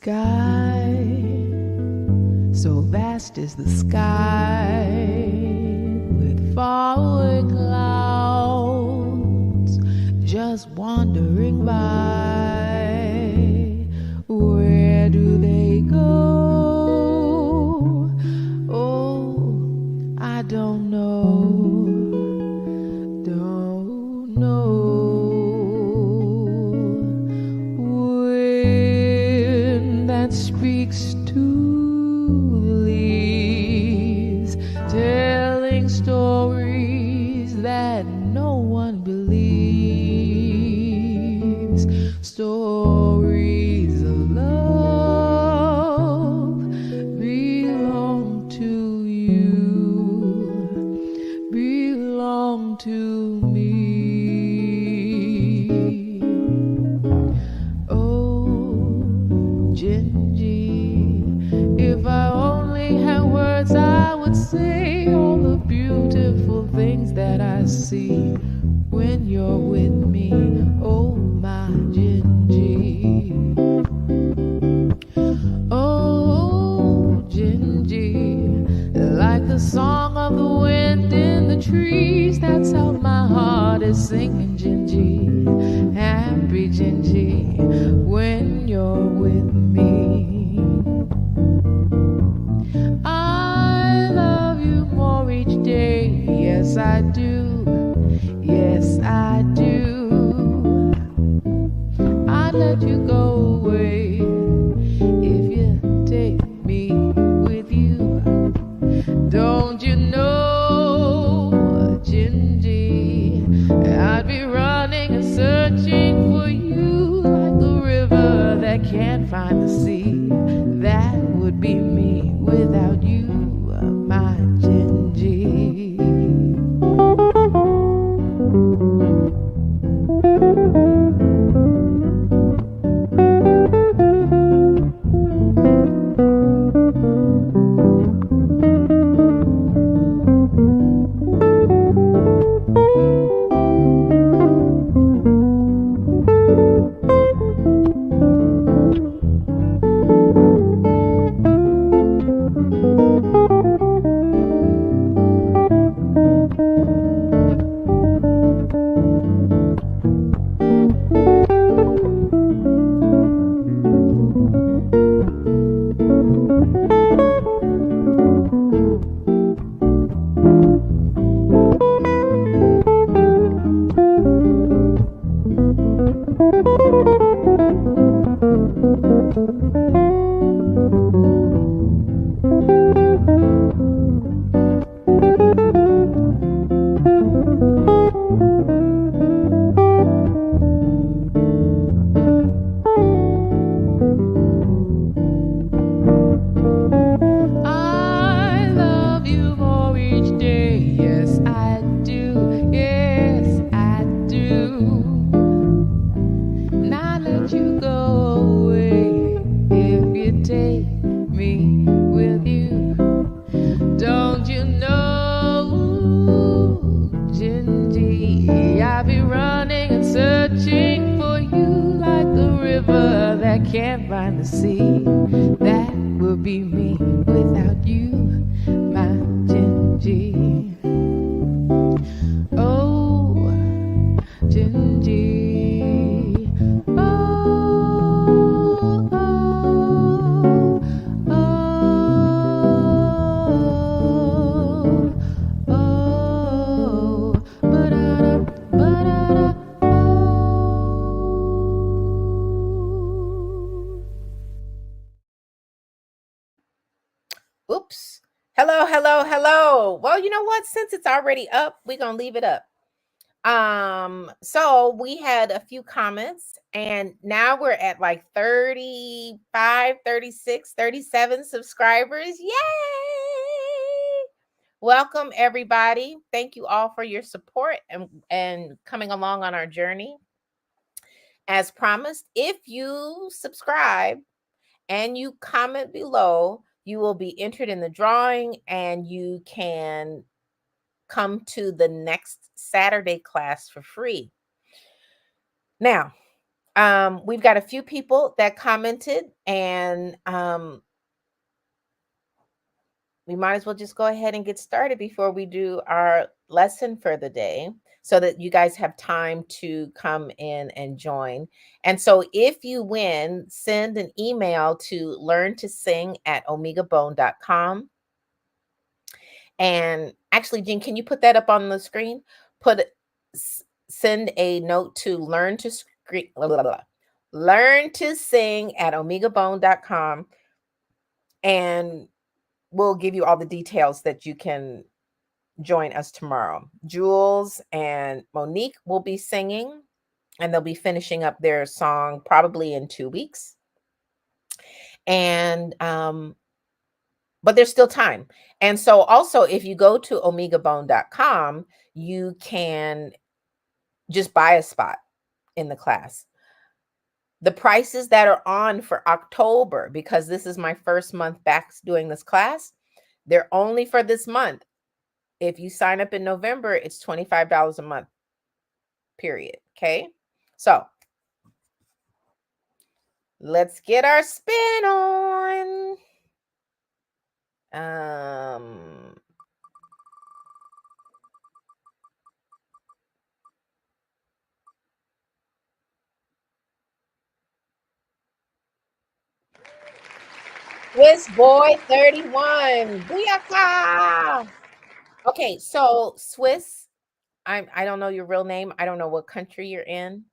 sky, so vast is the sky, with faraway clouds just wandering by. Where do they go? Oh, I don't know. Don't know. Wind that speaks to leaves, telling stories that no one believes. Stories of love belong to you, belong to me. Oh, Gingy, if I only had words, I would say all the beautiful things that I see when you're with me. Oh, my Gingy. Oh, Gingy, like the song of the wind in the trees, that's how my heart is singing, Gingy. Happy Gingy, when you're with me. I love you more each day, yes I do, yes I do. I'd let you go away if you take me with you. Don't you know, Gingy, I'd be running and searching for you like a river that can't find the sea. That would be me without you, my Gingy. Can't find the sea. That would be me without you, my Gingy. Oh, Gingy. Oh, oh, oh, oh, ba-da-da, ba-da-da. Oops. Hello, hello, hello. Well, you know what? Since it's already up, we're going to leave it up. So we had a few comments and now we're at like 35, 36, 37 subscribers. Yay! Welcome everybody. Thank you all for your support and coming along on our journey. As promised, if you subscribe and you comment below, you will be entered in the drawing and you can come to the next Saturday class for free. Now, We've got a few people that commented, and we might as well just go ahead and get started before we do our lesson for the day so that you guys have time to come in and join. And so if you win, send an email to learntosing@omegabone.com. And actually, Jean, can you put that up on the screen? Put send a note to learn to sing at omegabone.com, and we'll give you all the details that you can join us tomorrow. Jules and Monique will be singing, and they'll be finishing up their song probably in 2 weeks. And but there's still time. And so also, if you go to omegabone.com, you can just buy a spot in the class. The prices that are on for October, because this is my first month back doing this class, they're only for this month. If you sign up in November, it's $25 a month, period. Okay. So let's get our spin on. Swiss Boy 31. Booyaka! Okay, so Swiss, I don't know your real name. I don't know what country you're in.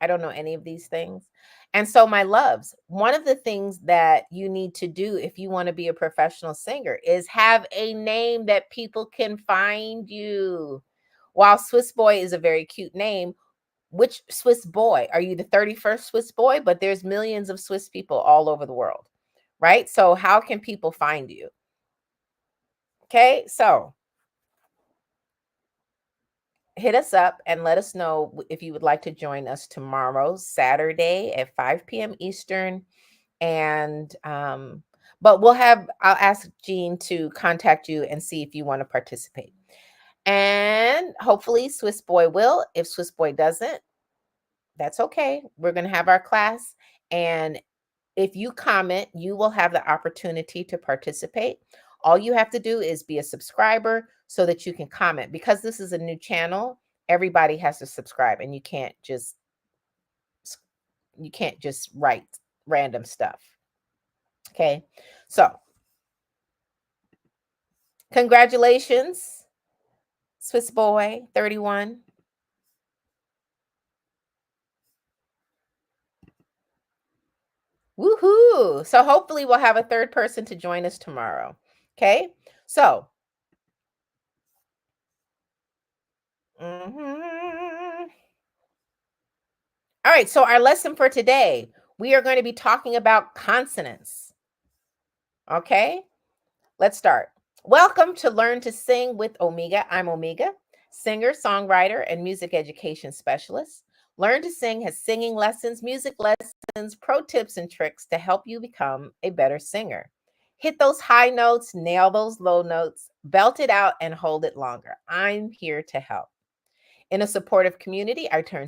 I don't know any of these things. And so, my loves, one of the things that you need to do if you want to be a professional singer is have a name that people can find you. While Swiss Boy is a very cute name, which Swiss boy? Are you the 31st Swiss boy? But there's millions of Swiss people all over the world, right? So, how can people find you? Okay, so hit us up and let us know if you would like to join us tomorrow, Saturday at 5 p.m. Eastern. And but I'll ask Jean to contact you and see if you want to participate. And hopefully Swiss Boy will. If Swiss Boy doesn't, that's okay. We're going to have our class, and if you comment, you will have the opportunity to participate. All you have to do is be a subscriber so that you can comment. Because this is a new channel, everybody has to subscribe, and you can't just write random stuff. Okay? So, congratulations, Swiss Boy 31. Woohoo! So hopefully we'll have a third person to join us tomorrow. Okay? So, mhm. All right, so our lesson for today, we are going to be talking about consonants. Okay? Let's start. Welcome to Learn to Sing with Omega. I'm Omega, singer, songwriter, and music education specialist. Learn to Sing has singing lessons, music lessons, pro tips, and tricks to help you become a better singer. Hit those high notes, nail those low notes, belt it out, and hold it longer. I'm here to help. In a supportive community, I turn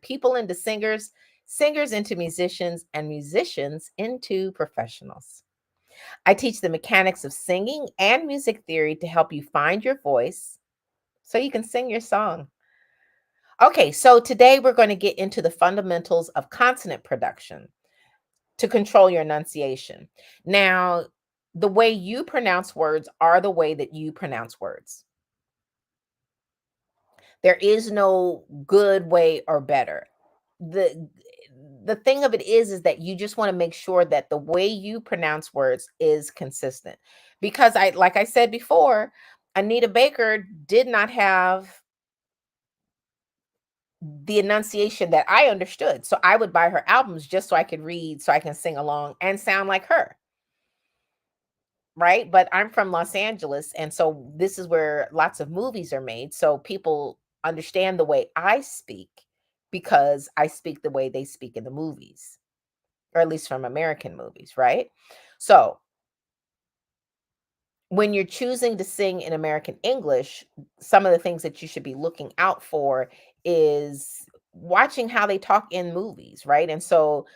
people into singers, singers into musicians, and musicians into professionals. I teach the mechanics of singing and music theory to help you find your voice so you can sing your song. Okay, so today we're going to get into the fundamentals of consonant production to control your enunciation. Now, the way you pronounce words are the way that you pronounce words. There is no good way or better. The thing of it is that you just want to make sure that the way you pronounce words is consistent. Because like I said before, Anita Baker did not have the enunciation that I understood. So I would buy her albums just so I could read, so I can sing along and sound like her. Right? But I'm from Los Angeles, and so this is where lots of movies are made. So people understand the way I speak because I speak the way they speak in the movies, or at least from American movies, right? So when you're choosing to sing in American English, some of the things that you should be looking out for is watching how they talk in movies, right? And so,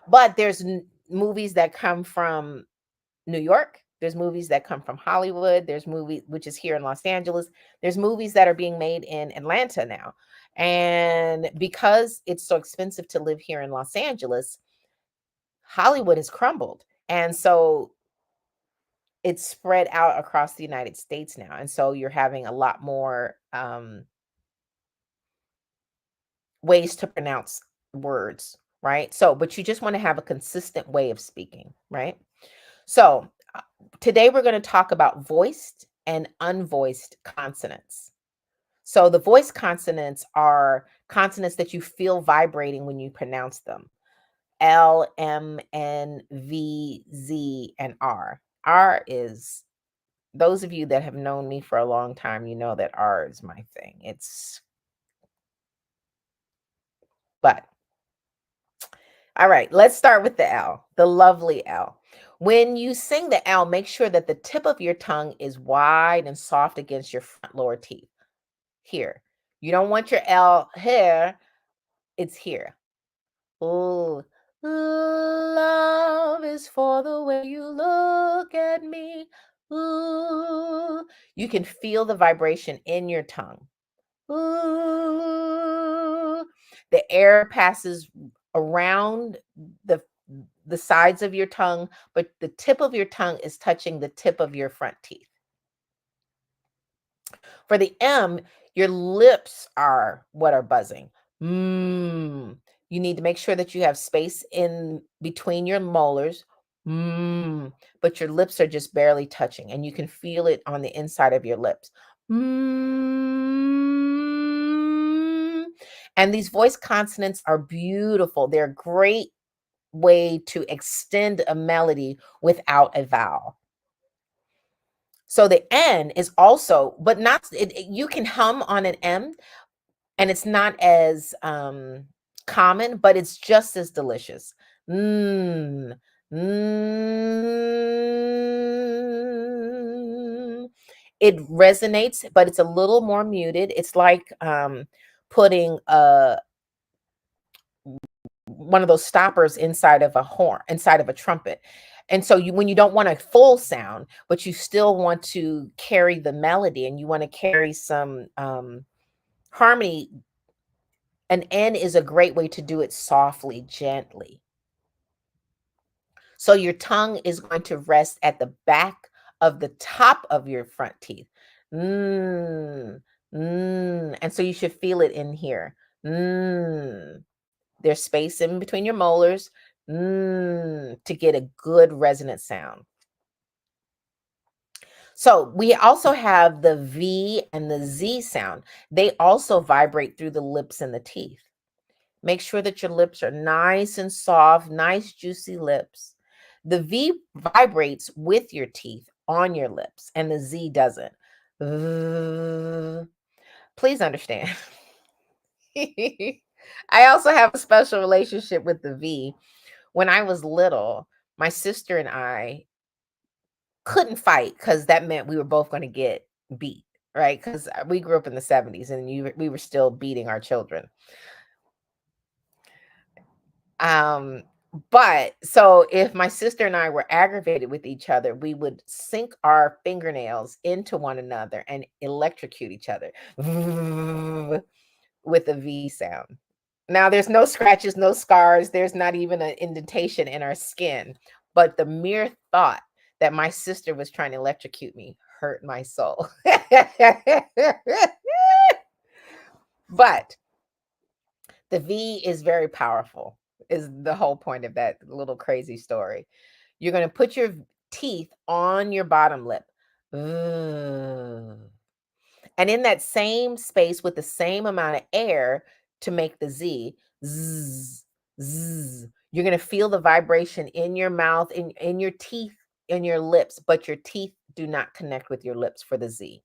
but there's movies that come from New York. There's movies that come from Hollywood. There's movies which is here in Los Angeles. There's movies that are being made in Atlanta now. And because it's so expensive to live here in Los Angeles, Hollywood has crumbled. And so it's spread out across the United States now. And so you're having a lot more ways to pronounce words, right? So, but you just want to have a consistent way of speaking, right? So, today we're going to talk about voiced and unvoiced consonants. So, the voiced consonants are consonants that you feel vibrating when you pronounce them. L, M, N, V, Z, and R. R is, those of you that have known me for a long time, you know that R is my thing. But all right, let's start with the L, the lovely L. When you sing the L, make sure that the tip of your tongue is wide and soft against your front lower teeth. Here. You don't want your L here, it's here. Ooh. Love is for the way you look at me. Ooh. You can feel the vibration in your tongue. Ooh. The air passes around the the sides of your tongue, but the tip of your tongue is touching the tip of your front teeth. For the M, your lips are what are buzzing. Mm. You need to make sure that you have space in between your molars. Mm. But your lips are just barely touching, and you can feel it on the inside of your lips. Mm. And these voice consonants are beautiful. They're a great way to extend a melody without a vowel. So the N is also, but not you can hum on an M, and it's not as common, but it's just as delicious. Mm, mm. It resonates, but it's a little more muted. It's like putting a one of those stoppers inside of a horn, inside of a trumpet. And so you, when you don't want a full sound, but you still want to carry the melody and you want to carry some harmony, an N is a great way to do it softly, gently. So your tongue is going to rest at the back of the top of your front teeth. Mm, and so you should feel it in here. Mm. There's space in between your molars to get a good resonant sound. So we also have the V and the Z sound. They also vibrate through the lips and the teeth. Make sure that your lips are nice and soft, nice juicy lips. The V vibrates with your teeth on your lips, and the Z doesn't. Please understand. I also have a special relationship with the V. When I was little, my sister and I couldn't fight because that meant we were both going to get beat, right? Because we grew up in the 70s and we were still beating our children. Um, but so if my sister and I were aggravated with each other, we would sink our fingernails into one another and electrocute each other with a V sound. Now, there's no scratches, no scars, there's not even an indentation in our skin, but the mere thought that my sister was trying to electrocute me hurt my soul. But the V is very powerful, is the whole point of that little crazy story. You're going to put your teeth on your bottom lip. Ugh. And in that same space with the same amount of air to make the Z, zzz, zzz, you're going to feel the vibration in your mouth, in your teeth, in your lips, but your teeth do not connect with your lips for the Z.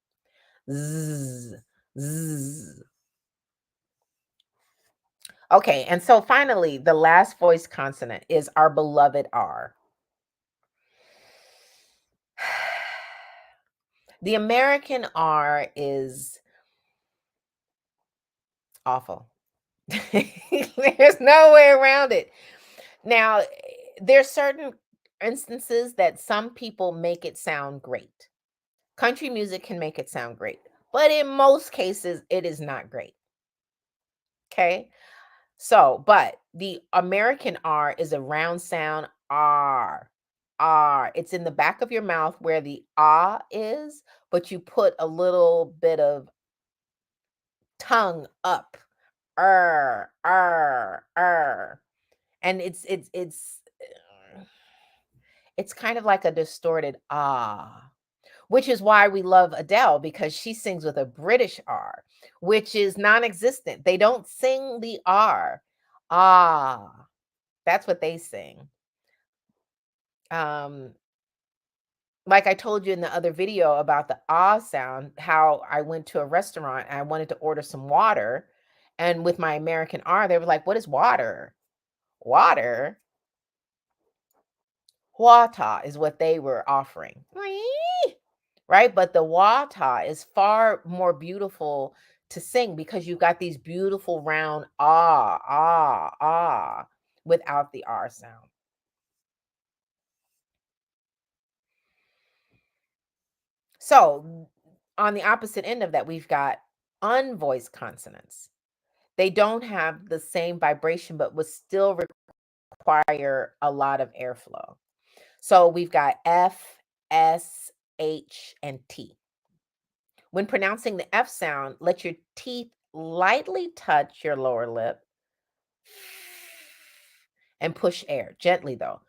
Zzz, zzz. Okay, and so finally, the last voice consonant is our beloved R. The American R is awful. There's no way around it. Now, there's certain instances that some people make it sound great. Country music can make it sound great, but in most cases, it is not great. Okay. So, but the American R is a round sound R. R. It's in the back of your mouth where the ah is, but you put a little bit of tongue up. Er. And it's kind of like a distorted ah, which is why we love Adele because she sings with a British R, which is non-existent. They don't sing the R. Ah, that's what they sing. Um, like I told you in the other video about the ah sound, how I went to a restaurant and I wanted to order some water. And with my American R, they were like, "What is water?" Water? Water is what they were offering. Right? But the wata is far more beautiful to sing because you've got these beautiful round without the R sound. So on the opposite end of that, we've got unvoiced consonants. They don't have the same vibration, but would still require a lot of airflow. So we've got F, S, H, and T. When pronouncing the F sound, let your teeth lightly touch your lower lip and push air gently though.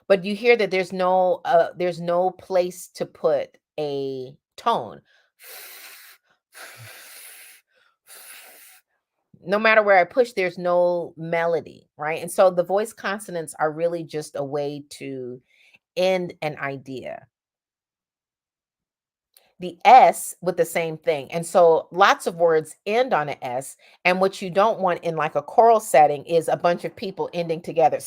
But you hear that there's no place to put a tone. No matter where I push, there's no melody, right? And so the voice consonants are really just a way to end an idea. The S with the same thing. And so lots of words end on an S. And what you don't want in like a choral setting is a bunch of people ending together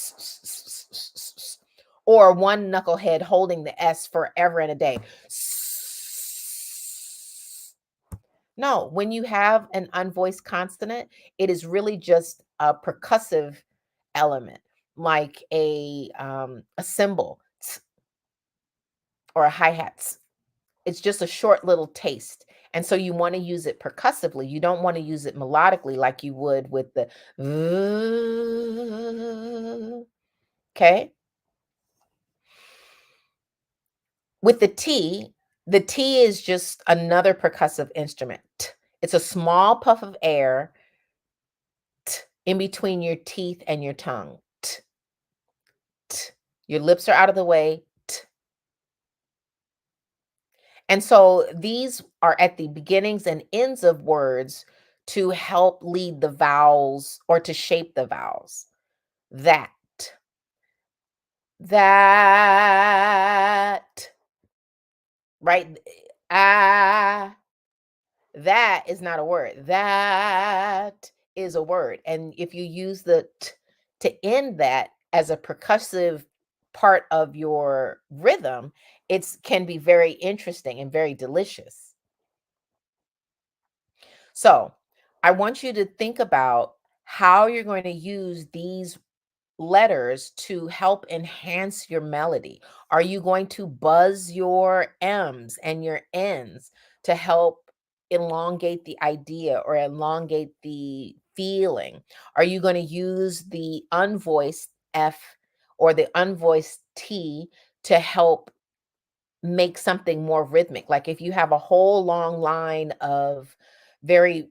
or one knucklehead holding the S forever and a day. No, when you have an unvoiced consonant, it is really just a percussive element, like a cymbal or a hi-hat. It's just a short little taste. And so you want to use it percussively. You don't want to use it melodically like you would with the okay. With the T is just another percussive instrument. It's a small puff of air in between your teeth and your tongue. Your lips are out of the way. And so these are at the beginnings and ends of words to help lead the vowels or to shape the vowels. That, that, right? Ah, that is not a word. That is a word. And if you use the to end that as a percussive part of your rhythm, it's can be very interesting and very delicious. So, I want you to think about how you're going to use these letters to help enhance your melody. Are you going to buzz your M's and your N's to help elongate the idea or elongate the feeling? Are you going to use the unvoiced F or the unvoiced T to help make something more rhythmic? Like if you have a whole long line of very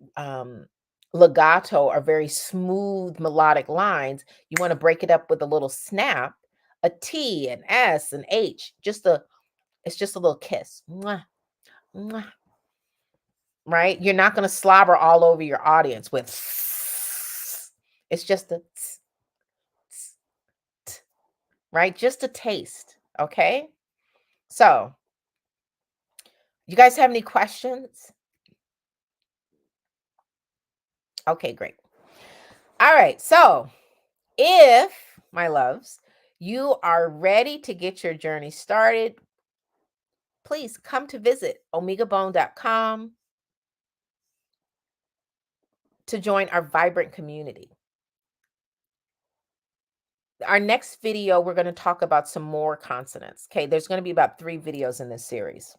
legato or very smooth melodic lines, you want to break it up with a little snap, a T, an S, an H, it's just a little kiss. Mwah, mwah, right? You're not going to slobber all over your audience with it's just a right? Just a taste, okay? So, you guys have any questions? Okay, great. All right. So, if, my loves, you are ready to get your journey started, please come to visit omegabone.com to join our vibrant community. Our next video, we're going to talk about some more consonants. Okay, there's going to be about 3 videos in this series.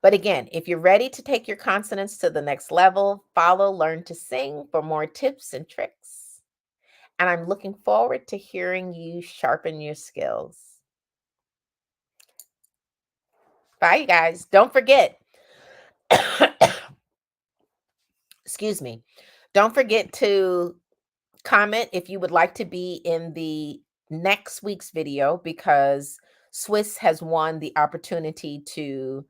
But again, if you're ready to take your consonants to the next level, follow Learn to Sing for more tips and tricks. And I'm looking forward to hearing you sharpen your skills. Bye, you guys. Don't forget, excuse me, don't forget to comment if you would like to be in the next week's video, because Swiss has won the opportunity to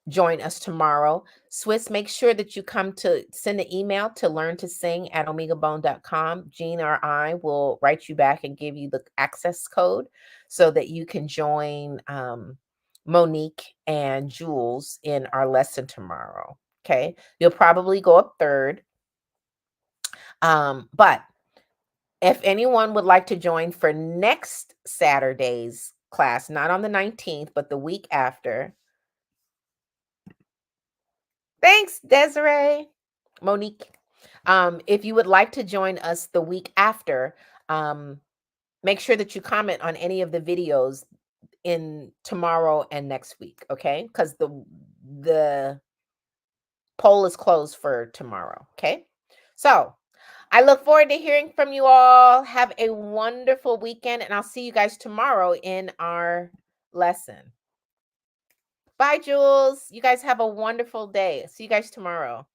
join us tomorrow. Swiss, make sure that you come to send an email to learntosing@omegabone.com. Jean or I will write you back and give you the access code so that you can join Monique and Jules in our lesson tomorrow. Okay. You'll probably go up third. But if anyone would like to join for next Saturday's class, not on the 19th, but the week after. Thanks, Desiree. Monique. If you would like to join us the week after, make sure that you comment on any of the videos in tomorrow and next week, okay? Because the poll is closed for tomorrow, okay? So I look forward to hearing from you all. Have a wonderful weekend, and I'll see you guys tomorrow in our lesson. Bye, Jules. You guys have a wonderful day. See you guys tomorrow.